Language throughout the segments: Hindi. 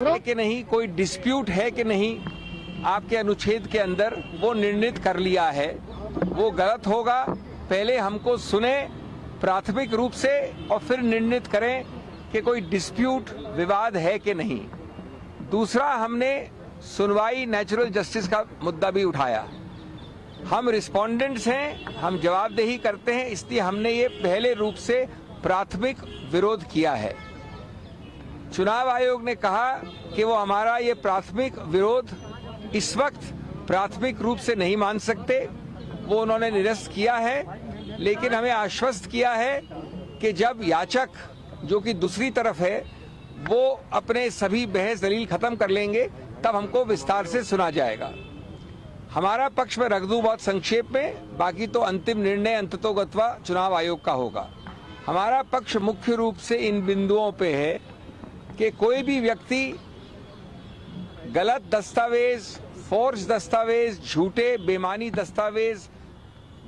है कि नहीं, कोई डिस्प्यूट है कि नहीं आपके अनुच्छेद के अंदर, वो निर्णित कर लिया है। वो गलत होगा, पहले हमको सुने प्राथमिक रूप से और फिर निर्णित करें कि कोई डिस्प्यूट विवाद है कि नहीं। दूसरा, हमने सुनवाई नेचुरल जस्टिस का मुद्दा भी उठाया। हम रिस्पोंडेंट्स हैं, हम जवाबदेही करते हैं, इसलिए हमने ये पहले रूप से प्राथमिक विरोध किया है। चुनाव आयोग ने कहा कि वो हमारा ये प्राथमिक विरोध इस वक्त प्राथमिक रूप से नहीं मान सकते, वो उन्होंने निरस्त किया है। लेकिन हमें आश्वस्त किया है कि जब याचक, जो कि दूसरी तरफ है, वो अपने सभी बहस दलील खत्म कर लेंगे तब हमको विस्तार से सुना जाएगा। हमारा पक्ष में रख दूं बहुत संक्षेप में, बाकी तो अंतिम निर्णय अंततोगत्वा चुनाव आयोग का होगा। हमारा पक्ष मुख्य रूप से इन बिंदुओं पे है कि कोई भी व्यक्ति गलत दस्तावेज, फोर्ज दस्तावेज, झूठे बेमानी दस्तावेज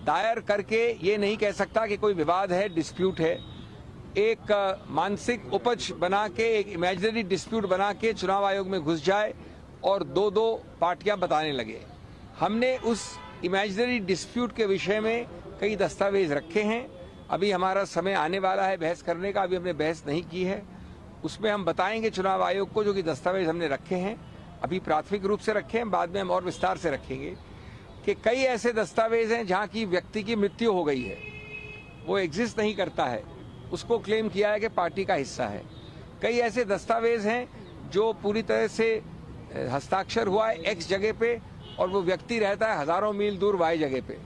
दायर करके ये नहीं कह सकता कि कोई विवाद है, डिस्प्यूट है। एक मानसिक उपज बना के, एक इमेजिनरी डिस्प्यूट बना के चुनाव आयोग में घुस जाए और दो पार्टियां बताने लगे। हमने उस इमेजिनरी डिस्प्यूट के विषय में कई दस्तावेज रखे हैं। अभी हमारा समय आने वाला है बहस करने का, अभी हमने बहस नहीं की है। उसमें हम बताएंगे चुनाव आयोग को जो कि दस्तावेज हमने रखे हैं, अभी प्राथमिक रूप से रखे हैं, बाद में हम और विस्तार से रखेंगे कि कई ऐसे दस्तावेज हैं जहां की व्यक्ति की मृत्यु हो गई है, वो एग्जिस्ट नहीं करता है, उसको क्लेम किया है कि पार्टी का हिस्सा है। कई ऐसे दस्तावेज हैं जो पूरी तरह से हस्ताक्षर हुआ है एक्स जगह पे और वो व्यक्ति रहता है हजारों मील दूर वाई जगह पे।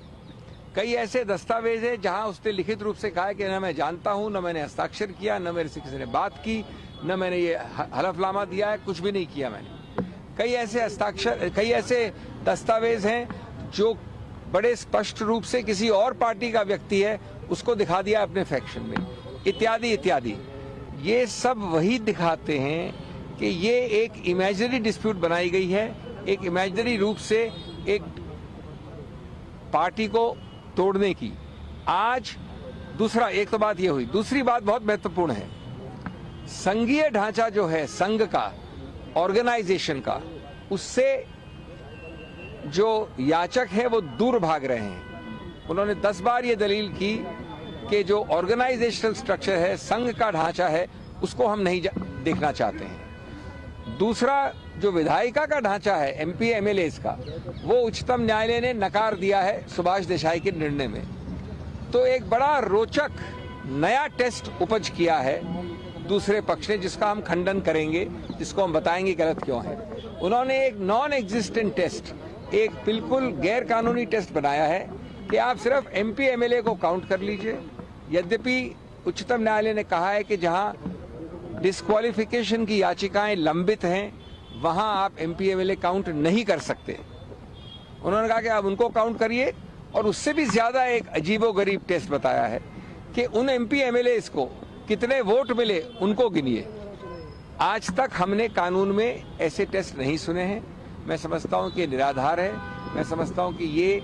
कई ऐसे दस्तावेज हैं जहां उसने लिखित रूप से कहा है कि न मैं जानता हूं, न मैंने हस्ताक्षर किया, न मेरे से किसी ने बात की, न मैंने ये हलफनामा दिया है, कुछ भी नहीं किया मैंने। कई ऐसे दस्तावेज हैं जो बड़े स्पष्ट रूप से किसी और पार्टी का व्यक्ति है, उसको दिखा दिया अपने फैक्शन में, इत्यादि इत्यादि। ये सब वही दिखाते हैं कि ये एक इमेजिनरी डिस्प्यूट बनाई गई है, एक इमेजिनरी रूप से एक पार्टी को तोड़ने की। आज दूसरा, एक तो बात ये हुई, दूसरी बात बहुत महत्वपूर्ण है। संघीय ढांचा जो है संघ का, ऑर्गेनाइजेशन का, उससे जो याचक है वो दूर भाग रहे हैं। उन्होंने 10 बार ये दलील की कि जो ऑर्गेनाइजेशनल स्ट्रक्चर है, संघ का ढांचा है, उसको हम नहीं देखना चाहते हैं। दूसरा, जो विधायिका का ढांचा है एमपी एमएलएस का, वो उच्चतम न्यायालय ने नकार दिया है सुभाष देसाई के निर्णय में। तो एक बड़ा रोचक नया टेस्ट उपज किया है दूसरे पक्ष ने, जिसका हम खंडन करेंगे, जिसको हम बताएंगे गलत क्यों है। उन्होंने एक नॉन एग्जिस्टेंट टेस्ट, एक बिल्कुल गैर कानूनी टेस्ट बनाया है कि आप सिर्फ एमपी एमएलए को काउंट कर लीजिए। यद्यपि उच्चतम न्यायालय ने कहा है कि जहां डिस्क्वालिफिकेशन की याचिकाएं लंबित हैं वहां आप एमपी एमएलए काउंट नहीं कर सकते। उन्होंने कहा कि आप उनको काउंट करिए, और उससे भी ज्यादा एक अजीबोगरीब टेस्ट बताया है कि उन एमपी एमएलए को कितने वोट मिले उनको गिनिए। आज तक हमने कानून में ऐसे टेस्ट नहीं सुने हैं। मैं समझता हूं कि निराधार है। मैं समझता हूं कि ये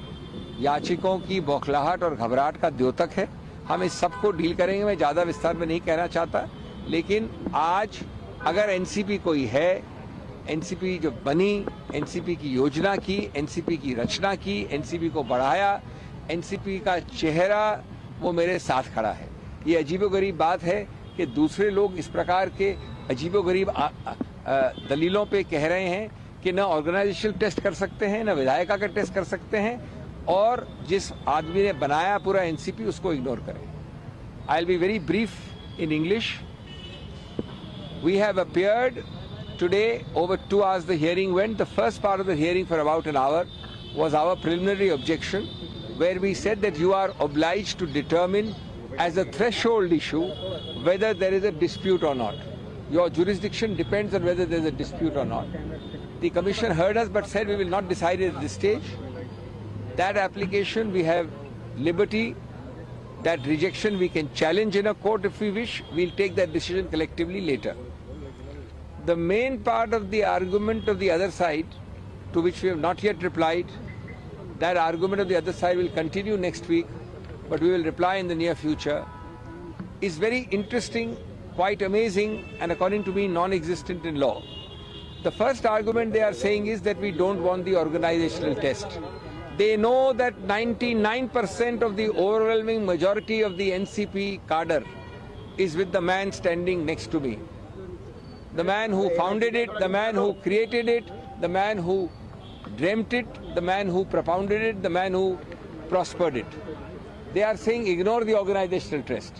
याचिकों की बौखलाहट और घबराहट का द्योतक है। हम इस सब को डील करेंगे। मैं ज्यादा विस्तार में नहीं कहना चाहता, लेकिन आज अगर एनसीपी कोई है, एनसीपी जो बनी, एनसीपी की योजना की, एनसीपी की रचना की, एनसीपी को बढ़ाया, एनसीपी का चेहरा वो मेरे साथ खड़ा है। ये अजीबोगरीब बात है कि दूसरे लोग इस प्रकार के अजीबोगरीब दलीलों पे कह रहे हैं कि न ऑर्गेनाइजेशनल टेस्ट कर सकते हैं, न विधायिका का टेस्ट कर सकते हैं, और जिस आदमी ने बनाया पूरा एनसीपी उसको इग्नोर करें। I will be very brief in English. We have appeared today over 2 hours the hearing went. The first part of the hearing for about an hour was our preliminary objection, where we said that you are obliged to determine as a threshold issue whether there is a dispute or not. Your jurisdiction depends on whether there is a dispute or not. The commission heard us but said we will not decide at this stage. That application we have liberty. That rejection we can challenge in a court if we wish. We'll take that decision collectively later. The main part of the argument of the other side, to which we have not yet replied, that argument of the other side will continue next week, but we will reply in the near future, is very interesting, quite amazing, and according to me non-existent in law. The first argument they are saying is that we don't want the organizational test. They know that 99% of the overwhelming majority of the NCP cadre is with the man standing next to me. The man who founded it, the man who created it, the man who dreamt it, the man who propounded it, the man who prospered it. They are saying ignore the organizational test.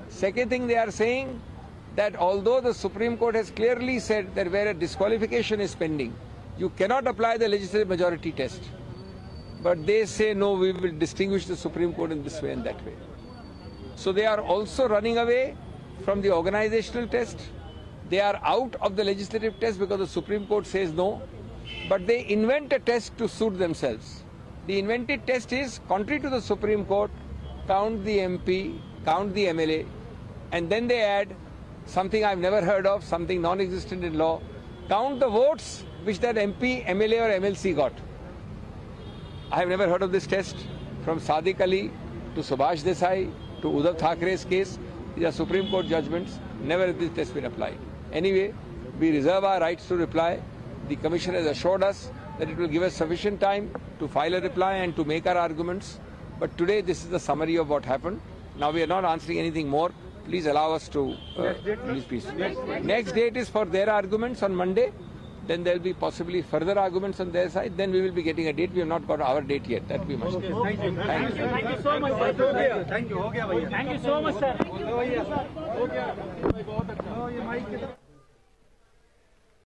Second thing they are saying that although the Supreme Court has clearly said that where a disqualification is pending, you cannot apply the legislative majority test. But they say no, we will distinguish the Supreme Court in this way and that way. So they are also running away from the organizational test. They are out of the legislative test because the Supreme Court says no. But they invent a test to suit themselves. The invented test is, contrary to the Supreme Court, count the MP, count the MLA, and then they add something I've never heard of, something non-existent in law, count the votes which that MP, MLA or MLC got. I have never heard of this test. From Sadiq Ali to Subhash Desai to Uddhav Thackeray's case, these are Supreme Court judgments. Never has this test been applied. Anyway, we reserve our rights to reply. The Commission has assured us that it will give us sufficient time to file a reply and to make our arguments. But today, this is the summary of what happened. Now, we are not answering anything more. Please allow us to please. Next date is for their arguments on Monday. Then there will be possibly further arguments on their side. Then we will be getting a date. We have not got our date yet. That we must. Thank you. Thank you. Thank you so much. Thank you. Thank you so much, sir.